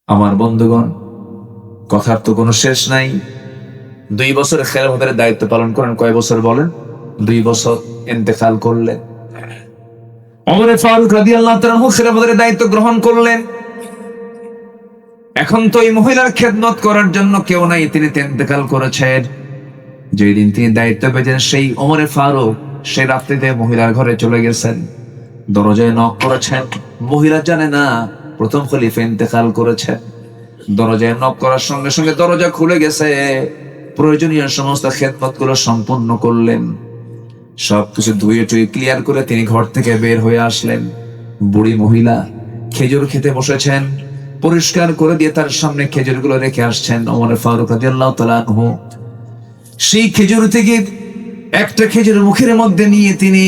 আমার বন্ধুগণ, কথার তো কোনো শেষ নাই। 2 বছর খেলাফতের দায়িত্ব পালন করেন। কয় বছর বলেন? 2 বছর। ইন্তেকাল করলেন। ওমর ফারুক রাদিয়াল্লাহু তাআলা খেলাফতের দায়িত্ব গ্রহণ করলেন। এখন তো এই মহিলার খেদমত করার জন্য কেউ নাই, তিনি ইন্তেকাল করেছেন। যেই দিন তিনি দায়িত্ব পেয়েছেন, সেই ওমর ফারুক সেই রাত্রিতে মহিলার ঘরে চলে গেছেন। দরজায় নক করেছেন, মহিলা জানে না প্রথম খলিফা ইন্তেকাল করেছেন। দরজায় নক করার সঙ্গে সঙ্গে দরজা খুলে গেছে। প্রয়োজনীয় সমস্ত খেদমত গুলো সম্পন্ন করলেন। সবকিছু ধুয়ে টুয়ে ক্লিয়ার করে তিনি ঘর থেকে বের হয়ে আসলেন। বুড়ি মহিলা খেজুর খেতে বসেছেন, পরিষ্কার করে দিয়ে তার সামনে খেজুর গুলো রেখে আসছেন ওমর ফারুক রাদিয়াল্লাহু তাআলা আনহু। সেই খেজুর থেকে একটা খেজুর মুখের মধ্যে নিয়ে তিনি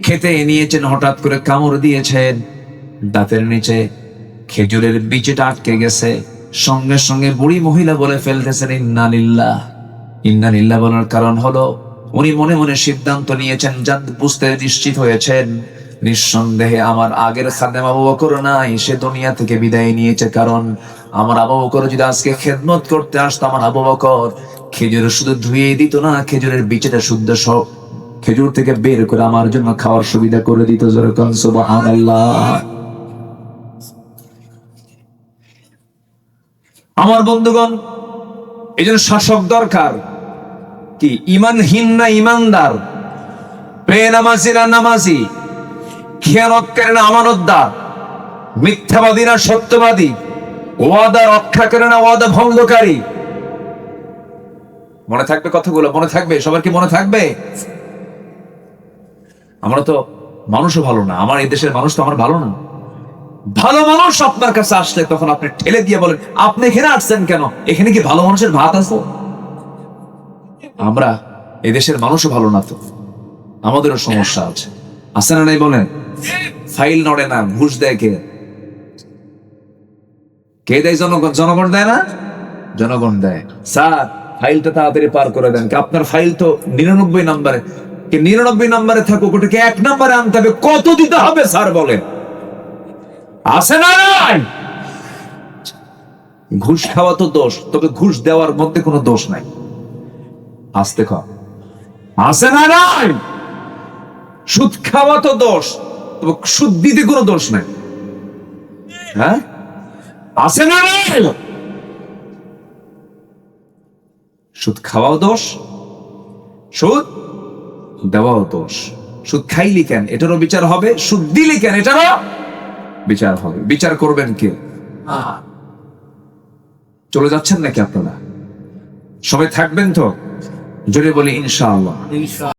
খেতে নিয়েছেন। হঠাৎ করে কামড় দিয়েছেন, দাঁতের নিচে খেজুরের বীজটা আটকে গেছে। সঙ্গে সঙ্গে বুড়ি মহিলা বলে ফেলতেছেন ইন্না লিল্লাহ। ইন্না লিল্লাহ বলার কারণ হলো উনি মনে মনে সিদ্ধান্ত নিয়েছেন, বুঝতে নিশ্চিত হয়েছেন নিঃসন্দেহে আমার আগের খাদেম আবু বকর নাই, সে দুনিয়া থেকে বিদায় নিয়েছে। কারণ আমার আবু বকর যদি আজকে খেদমত করতে আসতো, আমার আবু বকর খেজুর শুধু ধুয়ে দিত না, খেজুরের বীজটা শুদ্ধ সব খেজুর থেকে বের করে আমার জন্য খাওয়ার সুবিধা করে দিত। যেরকম সুবহানাল্লাহ। আমার বন্ধুগণ, এই জন্য শাসক দরকার। কি ইমানহীন না ইমানদার, বেনামাজি না নামাজি, খেয়ানতকারী না আমানতদার, মিথ্যাবাদী না সত্যবাদী, ওয়াদা রক্ষাকারী না ওয়াদা ভঙ্গকারী। মনে থাকবে কথাগুলো, মনে থাকবে সবার? কি মনে থাকবে? আমরা তো মানুষও ভালো না, আমার এই দেশের মানুষ তো আমার ভালো না। ভালো মানুষ আপনার কাছে আসলে তখন আপনি ঠেলে দিয়ে বলেন, আপনি এখানে আসছেন কেন? এখানে কি ভালো মানুষের ভাত আছে? আমরা এদেশের মানুষও ভালো না, তো আমাদেরও সমস্যা আছে। আছে না নাই বলেন? ফাইল নড়ে না, ঘুষ দেয় কে? কে দেয়? জনগণ। জনগণ দেয় না? জনগণ দেয়। স্যার ফাইলটা তাড়াতাড়ি পার করে দেন, আপনার ফাইল তো 99 নম্বরে। 99 নম্বরে থাকুক, ওটাকে 1 নম্বরে আনতে হবে। কত দিতে হবে স্যার বলেন? আছে না নাই? ঘুষ খাওয়া তো দোষ, তবে ঘুষ দেওয়ার মধ্যে কোনো দোষ নাই। আসতে কর। আছে না নাই? সুদ খাওয়া তো দোষ, তবে সুদ দিতে কোনো দোষ নাই। হ্যাঁ, আছে না নাই? সুদ খাওয়াও দোষ, সুদ দেওয়াও দোষ। সুদ খাইলি কেন, এটারও বিচার হবে। সুদ দিলি কেন, এটারও বিচার হবে। বিচার করবেন কে? চলে যাচ্ছেন নাকি আপনারা? সবাই থাকবেন তো? জোরে বলি ইনশাআল্লাহ।